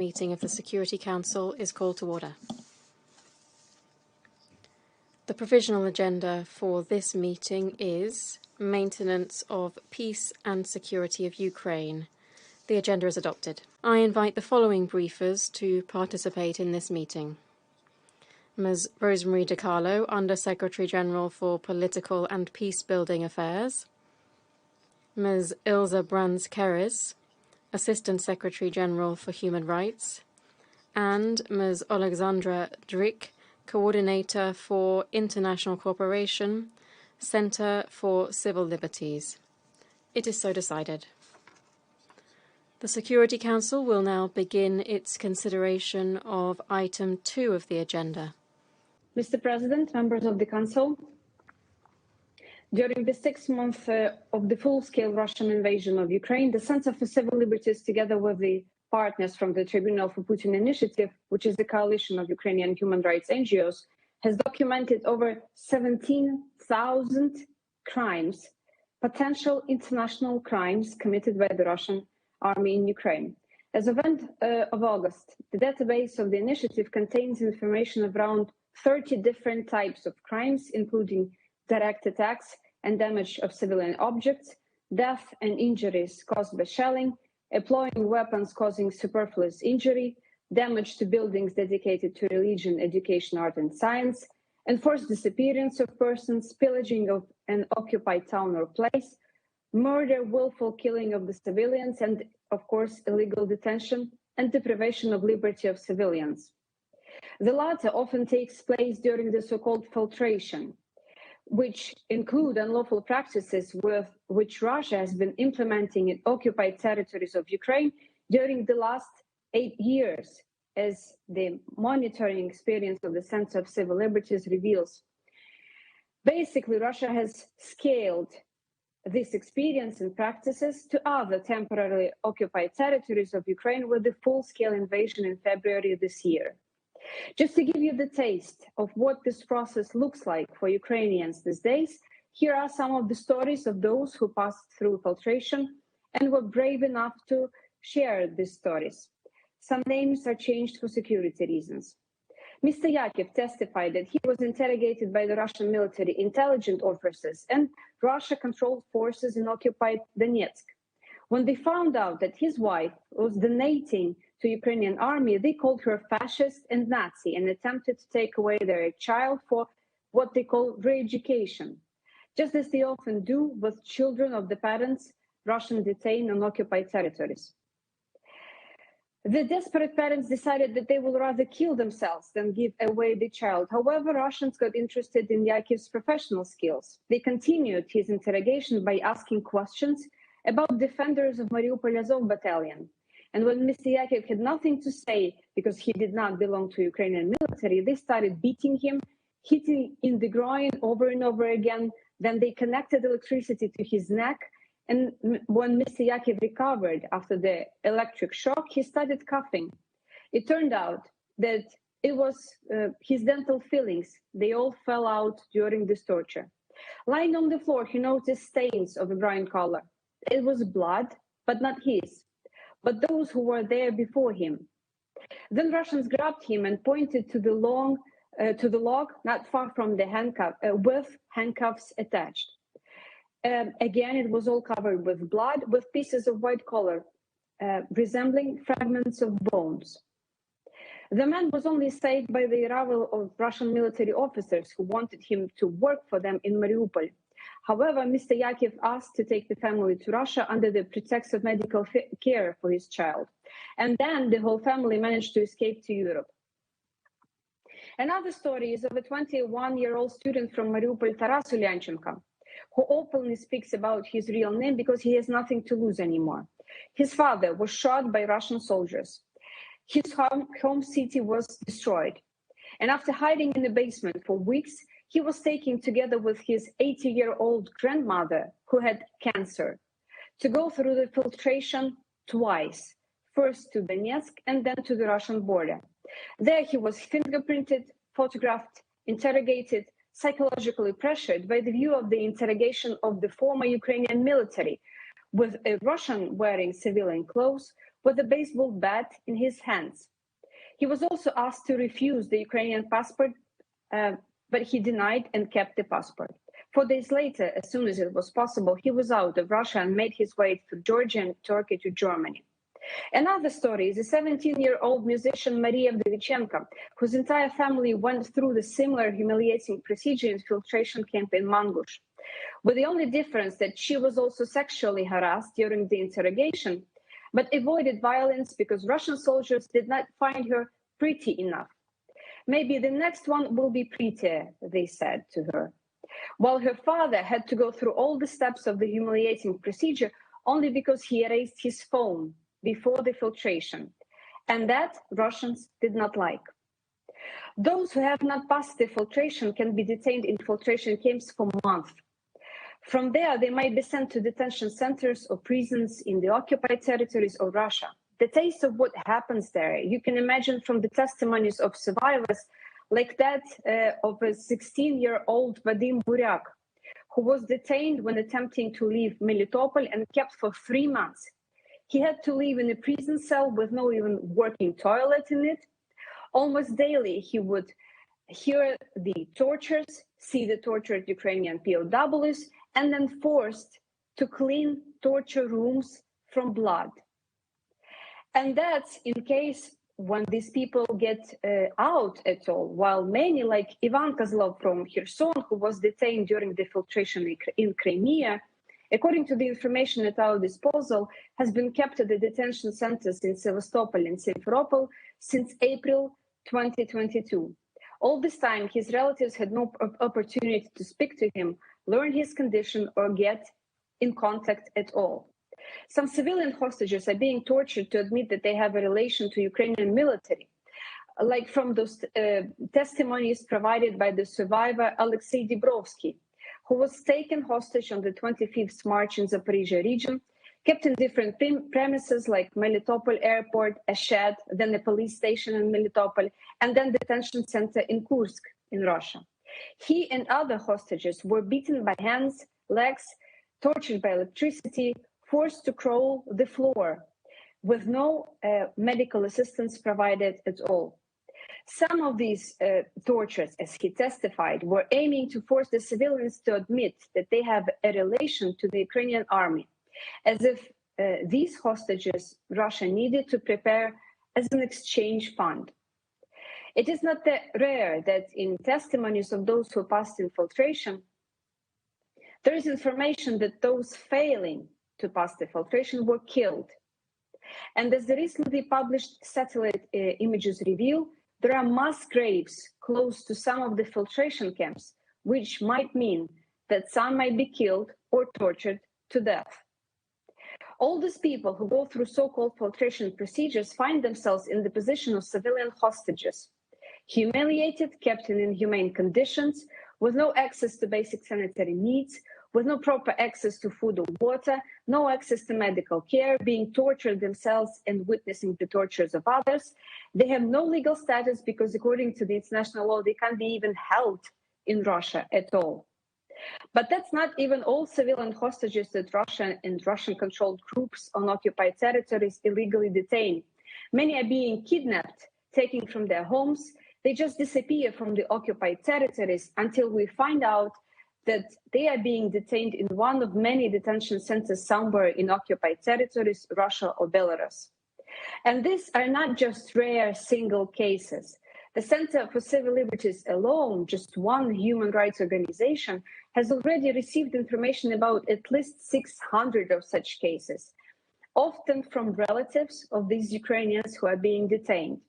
Meeting of the Security Council is called to order. The provisional agenda for this meeting is maintenance of peace and security of Ukraine. The agenda is adopted. I invite the following briefers to participate in this meeting. Ms. Rosemary DiCarlo, Under Secretary General for Political and Peace-Building Affairs. Ms. Ilza Brands-Keris, Assistant Secretary General for Human Rights, and Ms. Alexandra Drick, Coordinator for International Cooperation, Center for Civil Liberties. It is so decided. The Security Council will now begin its consideration of item 2 of the agenda. Mr. President, members of the Council, during the 6 months of the full-scale Russian invasion of Ukraine, the Center for Civil Liberties, together with the partners from the Tribunal for Putin Initiative, which is the coalition of Ukrainian human rights NGOs, has documented over 17,000 crimes, potential international crimes committed by the Russian army in Ukraine. As of end of August, the database of the initiative contains information of around 30 different types of crimes, including direct attacks and damage of civilian objects, death and injuries caused by shelling, employing weapons causing superfluous injury, damage to buildings dedicated to religion, education, art, and science, enforced disappearance of persons, pillaging of an occupied town or place, murder, willful killing of the civilians, and, of course, illegal detention and deprivation of liberty of civilians. The latter often takes place during the so-called filtration, which include unlawful practices with which Russia has been implementing in occupied territories of Ukraine during the last 8 years, as the monitoring experience of the Center of Civil Liberties reveals. Basically, Russia has scaled this experience and practices to other temporarily occupied territories of Ukraine with the full-scale invasion in February this year. Just to give you the taste of what this process looks like for Ukrainians these days, here are some of the stories of those who passed through filtration and were brave enough to share these stories. Some names are changed for security reasons. Mr. Yakev testified that he was interrogated by the Russian military intelligence officers and Russia-controlled forces in occupied Donetsk. When they found out that his wife was donating to Ukrainian army, they called her fascist and Nazi and attempted to take away their child for what they call re-education, just as they often do with children of the parents Russian detained on occupied territories. The desperate parents decided that they would rather kill themselves than give away the child. However, Russians got interested in Yakev's professional skills. They continued his interrogation by asking questions about defenders of Mariupol Azov battalion. And when Mr. Yakev had nothing to say because he did not belong to Ukrainian military, they started beating him, hitting in the groin over and over again. Then they connected electricity to his neck. And when Mr. Yakev recovered after the electric shock, he started coughing. It turned out that it was his dental fillings. They all fell out during this torture. Lying on the floor, he noticed stains of a brown color. It was blood, but not his, but those who were there before him. Then Russians grabbed him and pointed to the log not far from the handcuff, with handcuffs attached. Again, it was all covered with blood, with pieces of white color, resembling fragments of bones. The man was only saved by the arrival of Russian military officers who wanted him to work for them in Mariupol. However, Mr. Yakev asked to take the family to Russia under the pretext of medical care for his child. And then the whole family managed to escape to Europe. Another story is of a 21-year-old student from Mariupol, Taras Ulyanchenko, who openly speaks about his real name because he has nothing to lose anymore. His father was shot by Russian soldiers. His home city was destroyed. And after hiding in the basement for weeks, he was taken together with his 80-year-old grandmother who had cancer to go through the filtration twice, first to Donetsk and then to the Russian border. There he was fingerprinted, photographed, interrogated, psychologically pressured by the view of the interrogation of the former Ukrainian military, with a Russian wearing civilian clothes, with a baseball bat in his hands. He was also asked to refuse the Ukrainian passport, but he denied and kept the passport. 4 days later, as soon as it was possible, he was out of Russia and made his way through Georgia and Turkey to Germany. Another story is a 17-year-old musician, Maria Vdovichenko, whose entire family went through the similar humiliating procedure in filtration camp in Mangush, with the only difference that she was also sexually harassed during the interrogation, but avoided violence because Russian soldiers did not find her pretty enough. Maybe the next one will be prettier, they said to her. While her father had to go through all the steps of the humiliating procedure only because he erased his phone before the filtration, and that Russians did not like. Those who have not passed the filtration can be detained in filtration camps for months. From there, they might be sent to detention centers or prisons in the occupied territories of Russia. The taste of what happens there, you can imagine from the testimonies of survivors, like that of a 16-year-old Vadim Buryak, who was detained when attempting to leave Melitopol and kept for 3 months. He had to live in a prison cell with no even working toilet in it. Almost daily, he would hear the tortures, see the tortured Ukrainian POWs, and then forced to clean torture rooms from blood. And that's in case when these people get out at all, while many, like Ivan Kozlov from Kherson, who was detained during the filtration in Crimea, according to the information at our disposal, has been kept at the detention centers in Sevastopol and Simferopol since April 2022. All this time, his relatives had no opportunity to speak to him, learn his condition, or get in contact at all. Some civilian hostages are being tortured to admit that they have a relation to Ukrainian military, like from those testimonies provided by the survivor Alexei Dibrovsky, who was taken hostage on the 25th March in Zaporizhia region, kept in different premises like Melitopol airport, a shed, then a police station in Melitopol, and then detention center in Kursk in Russia. He and other hostages were beaten by hands, legs, tortured by electricity, forced to crawl the floor with no medical assistance provided at all. Some of these tortures, as he testified, were aiming to force the civilians to admit that they have a relation to the Ukrainian army, as if these hostages Russia needed to prepare as an exchange fund. It is not rare that in testimonies of those who passed infiltration, there is information that those failing to pass the filtration were killed. And as the recently published satellite images reveal, there are mass graves close to some of the filtration camps, which might mean that some might be killed or tortured to death. All these people who go through so-called filtration procedures find themselves in the position of civilian hostages, humiliated, kept in inhumane conditions, with no access to basic sanitary needs, with no proper access to food or water, no access to medical care, being tortured themselves and witnessing the tortures of others. They have no legal status because according to the international law, they can't be even held in Russia at all. But that's not even all civilian hostages that Russia and Russian-controlled groups on occupied territories illegally detain. Many are being kidnapped, taken from their homes. They just disappear from the occupied territories until we find out that they are being detained in one of many detention centers somewhere in occupied territories, Russia or Belarus. And these are not just rare single cases. The Center for Civil Liberties alone, just one human rights organization, has already received information about at least 600 of such cases, often from relatives of these Ukrainians who are being detained.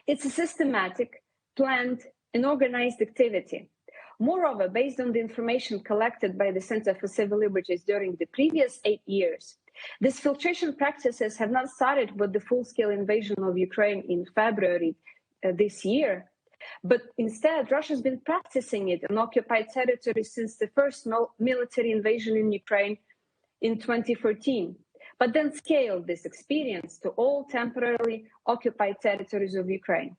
It's a systematic, planned, and organized activity. Moreover, based on the information collected by the Center for Civil Liberties during the previous 8 years, these filtration practices have not started with the full-scale invasion of Ukraine in February this year, but instead Russia has been practicing it on occupied territory since the first military invasion in Ukraine in 2014, but then scaled this experience to all temporarily occupied territories of Ukraine.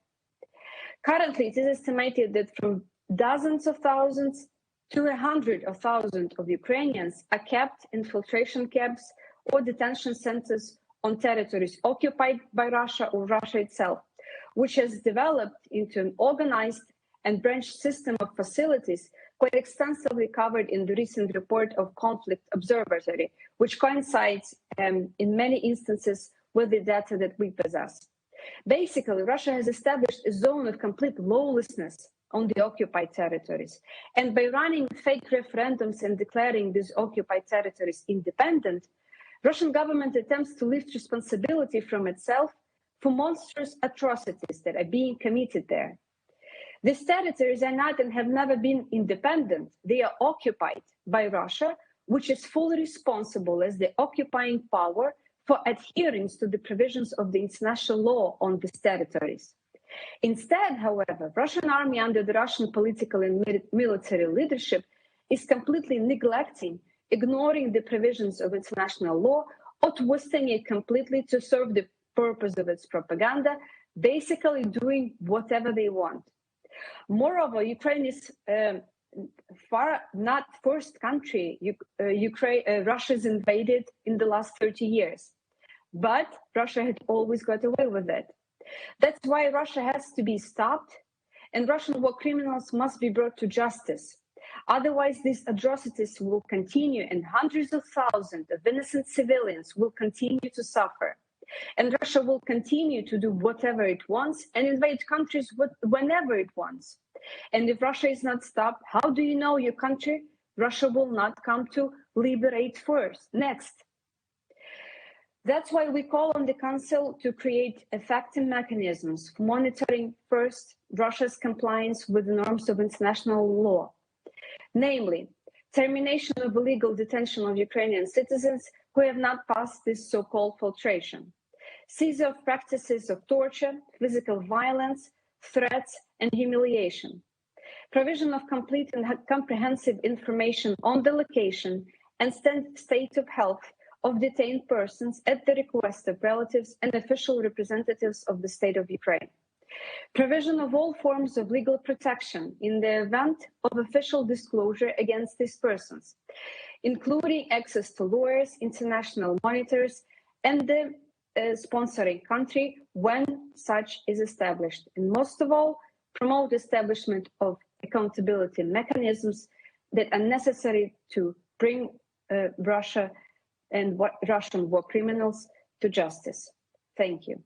Currently, it is estimated that from dozens of thousands to 100,000 of Ukrainians are kept in filtration camps or detention centers on territories occupied by Russia or Russia itself, which has developed into an organized and branched system of facilities quite extensively covered in the recent report of Conflict Observatory, which coincides in many instances with the data that we possess. Basically, Russia has established a zone of complete lawlessness on the occupied territories. And by running fake referendums and declaring these occupied territories independent, Russian government attempts to lift responsibility from itself for monstrous atrocities that are being committed there. These territories are not and have never been independent. They are occupied by Russia, which is fully responsible as the occupying power for adherence to the provisions of the international law on these territories. Instead, however, Russian army under the Russian political and military leadership is completely neglecting, ignoring the provisions of international law, or twisting it completely to serve the purpose of its propaganda, basically doing whatever they want. Moreover, Ukraine is far not first country Russia's invaded in the last 30 years, but Russia had always got away with it. That's why Russia has to be stopped, and Russian war criminals must be brought to justice. Otherwise, these atrocities will continue, and hundreds of thousands of innocent civilians will continue to suffer. And Russia will continue to do whatever it wants and invade countries whenever it wants. And if Russia is not stopped, how do you know your country? Russia will not come to liberate first, next. That's why we call on the Council to create effective mechanisms for monitoring first Russia's compliance with the norms of international law, namely termination of illegal detention of Ukrainian citizens who have not passed this so-called filtration, seizure of practices of torture, physical violence, threats, and humiliation, provision of complete and comprehensive information on the location and state of health of detained persons at the request of relatives and official representatives of the state of Ukraine. Provision of all forms of legal protection in the event of official disclosure against these persons, including access to lawyers, international monitors, and the sponsoring country when such is established. And most of all, promote establishment of accountability mechanisms that are necessary to bring Russia and Russian war criminals to justice. Thank you.